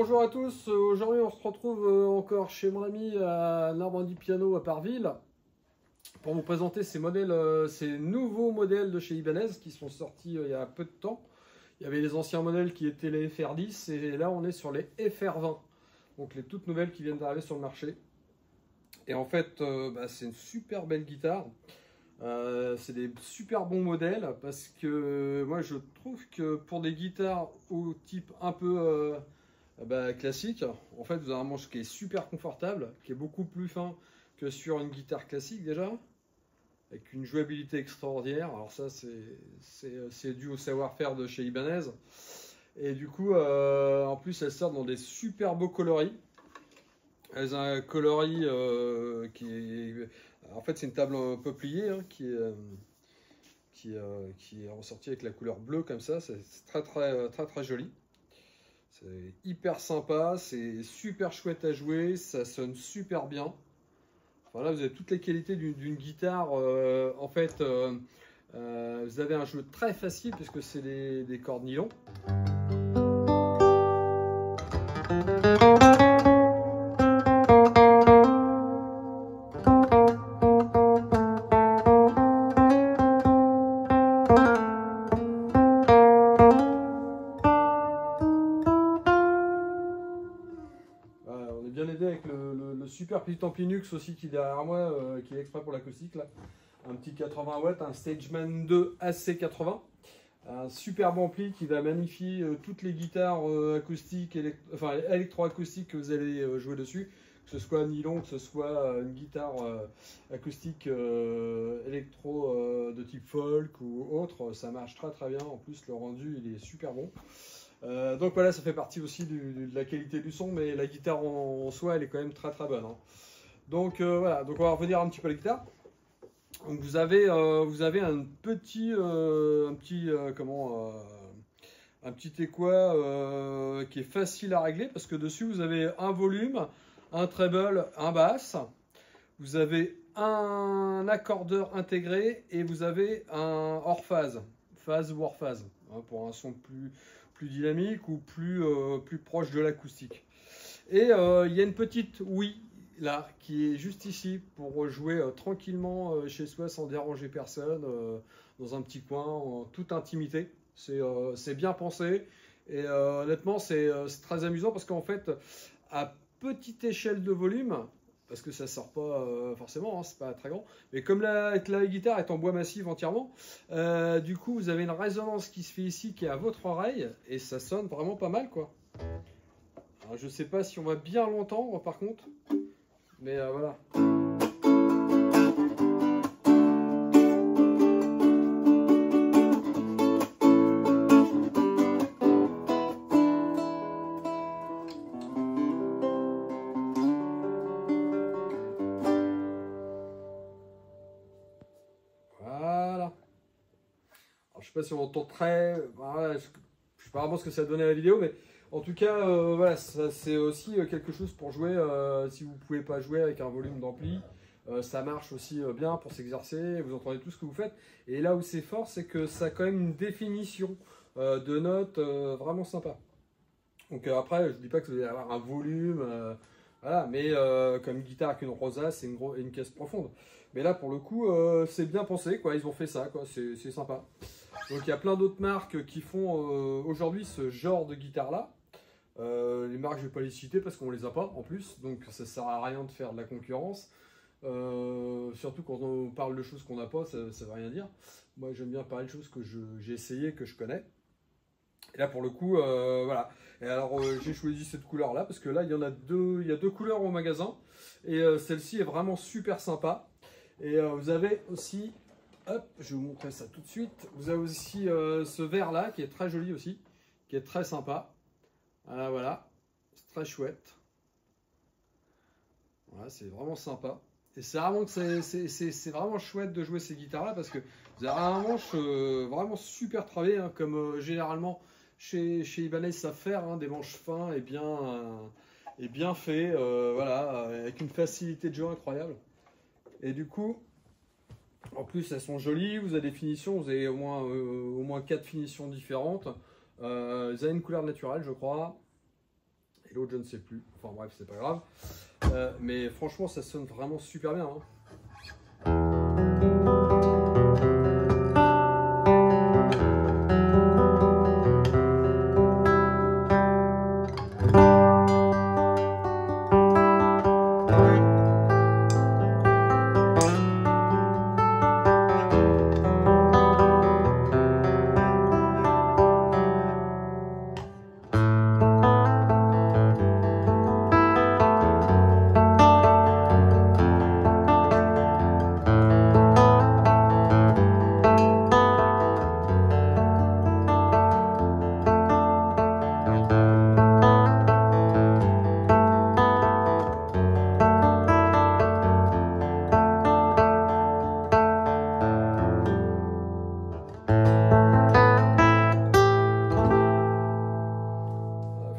Bonjour à tous, aujourd'hui on se retrouve encore chez mon ami à Normandie Piano à Parville pour vous présenter ces modèles, ces nouveaux modèles de chez Ibanez qui sont sortis il y a peu de temps. Il y avait les anciens modèles qui étaient les FR10 et là on est sur les FR20, donc les toutes nouvelles qui viennent d'arriver sur le marché. Et en fait c'est une super belle guitare. C'est des super bons modèles parce que moi je trouve que pour des guitares au type un peu classique, en fait vous avez un manche qui est super confortable, qui est beaucoup plus fin que sur une guitare classique déjà, avec une jouabilité extraordinaire. Alors ça c'est dû au savoir-faire de chez Ibanez. Et du coup en plus elles sortent dans des super beaux coloris. Elles ont un coloris qui est... En fait, c'est une table peuplier hein, qui est ressortie avec la couleur bleue comme ça. C'est très joli. C'est hyper sympa, c'est super chouette à jouer, ça sonne super bien. Enfin, là, vous avez toutes les qualités d'une guitare. En fait, vous avez un jeu très facile puisque c'est des cordes nylon. On est bien aidé avec le super petit ampli Nux aussi qui est derrière moi, qui est exprès pour l'acoustique là. Un petit 80 watts, un Stageman 2 AC80. Un superbe ampli qui va magnifier toutes les guitares acoustiques, électroacoustiques que vous allez jouer dessus. Que ce soit nylon, que ce soit une guitare acoustique électro de type folk ou autre, ça marche très bien. En plus, le rendu il est super bon. Donc voilà, ça fait partie aussi de la qualité du son, mais la guitare en soi, elle est quand même très bonne. Hein. Donc voilà, donc on va revenir un petit peu à la guitare. Donc vous avez un petit équoi qui est facile à régler parce que dessus vous avez un volume, un treble, un basse, vous avez un accordeur intégré et vous avez un hors phase, phase ou hors phase, hein, pour un son plus dynamique ou plus proche de l'acoustique. Et il y a une petite Wii là qui est juste ici pour jouer tranquillement chez soi sans déranger personne, dans un petit coin en toute intimité. C'est bien pensé et honnêtement c'est très amusant parce qu'en fait à petite échelle de volume, parce que ça sort pas forcément, hein, c'est pas très grand, mais comme la guitare est en bois massif entièrement, du coup vous avez une résonance qui se fait ici qui est à votre oreille et ça sonne vraiment pas mal quoi. Alors, je sais pas si on va bien l'entendre par contre, mais voilà. Voilà. Alors, je sais pas si on entend très... Voilà, je sais pas vraiment ce que ça a donné à la vidéo, mais en tout cas, voilà, c'est aussi quelque chose pour jouer si vous ne pouvez pas jouer avec un volume d'ampli. Ça marche aussi bien pour s'exercer, vous entendez tout ce que vous faites. Et là où c'est fort, c'est que ça a quand même une définition de notes vraiment sympa. Donc après, je ne dis pas que vous allez avoir un volume, voilà, mais comme une guitare avec une rosace c'est une caisse profonde. Mais là, pour le coup, c'est bien pensé, quoi. Ils ont fait ça, quoi. C'est sympa. Donc il y a plein d'autres marques qui font aujourd'hui ce genre de guitare-là. Les marques, je ne vais pas les citer parce qu'on ne les a pas en plus, donc ça ne sert à rien de faire de la concurrence. Surtout quand on parle de choses qu'on n'a pas, ça ne veut rien dire. Moi, j'aime bien parler de choses que j'ai essayé, que je connais. Et là, pour le coup, voilà. Et alors, j'ai choisi cette couleur-là parce que là, il y a deux couleurs au magasin. Et celle-ci est vraiment super sympa. Et vous avez aussi, hop, je vais vous montrer ça tout de suite. Vous avez aussi ce vert-là qui est très joli aussi, qui est très sympa. Voilà, c'est très chouette. Voilà, c'est vraiment sympa. Et c'est vraiment chouette de jouer ces guitares-là parce que vous avez un manche vraiment super travaillé, hein, comme généralement chez Ibanez savent faire, hein, des manches fins et bien faits, voilà, avec une facilité de jeu incroyable. Et du coup, en plus elles sont jolies, vous avez des finitions, vous avez au moins 4 finitions différentes. Vous avez une couleur naturelle, je crois. et l'autre je ne sais plus. Enfin bref, c'est pas grave. Mais franchement, ça sonne vraiment super bien. Hein.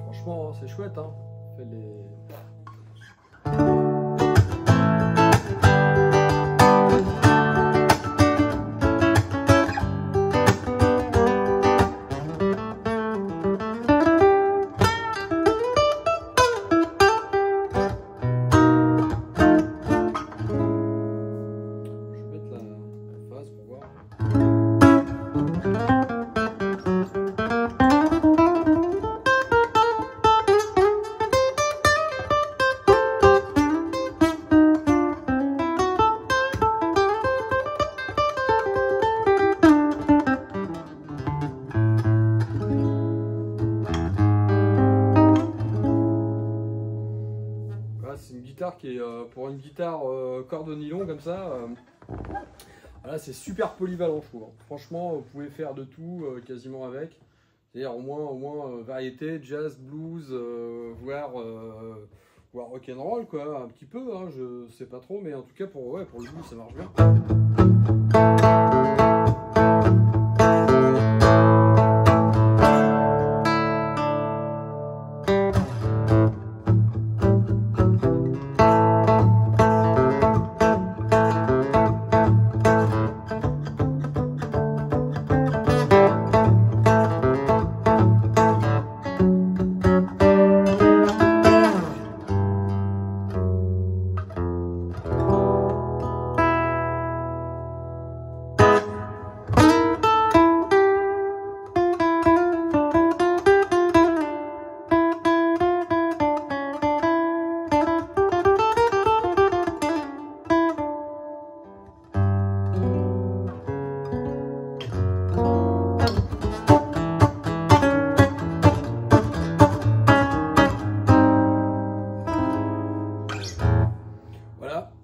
Franchement, c'est chouette, hein. Fait les... Je vais mettre la phase pour voir. C'est une guitare qui est pour une guitare corde nylon comme ça. Voilà, c'est super polyvalent, je trouve. Franchement, vous pouvez faire de tout quasiment avec. C'est-à-dire au moins variété, jazz, blues, voire rock'n'roll quoi, un petit peu. Hein, je sais pas trop, mais en tout cas pour le blues ça marche bien.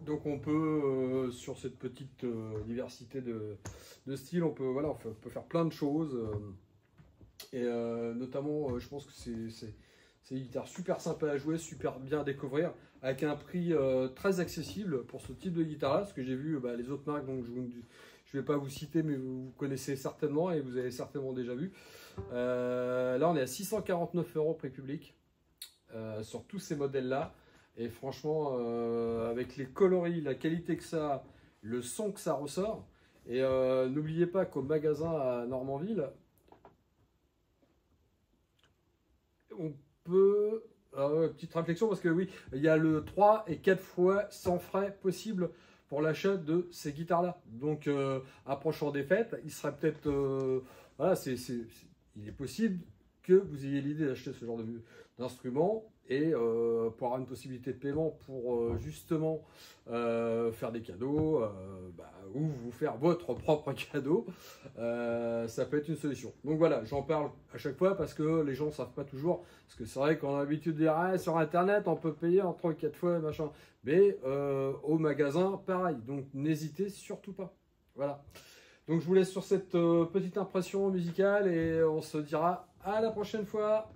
Donc on peut, sur cette petite diversité de styles, on peut faire plein de choses. Et notamment, je pense que c'est une guitare super sympa à jouer, super bien à découvrir, avec un prix très accessible pour ce type de guitare-là. Parce que j'ai vu les autres marques, donc je ne vais pas vous citer, mais vous connaissez certainement et vous avez certainement déjà vu. Là, on est à 649 € prix public sur tous ces modèles-là. Et franchement, avec les coloris, la qualité que ça a, le son que ça ressort. Et n'oubliez pas qu'au magasin à Normanville, on peut... petite réflexion, parce que oui, il y a le 3 et 4 fois sans frais possible pour l'achat de ces guitares-là. Donc, approchant des fêtes, il serait peut-être... voilà, il est possible que vous ayez l'idée d'acheter ce genre d'instrument et pour avoir une possibilité de paiement pour justement faire des cadeaux ou vous faire votre propre cadeau, ça peut être une solution. Donc voilà, j'en parle à chaque fois parce que les gens ne savent pas toujours, parce que c'est vrai qu'on a l'habitude de dire ah, sur internet on peut payer en 3 ou 4 fois machin, mais au magasin pareil, donc n'hésitez surtout pas. Voilà, donc je vous laisse sur cette petite impression musicale et on se dira à la prochaine fois.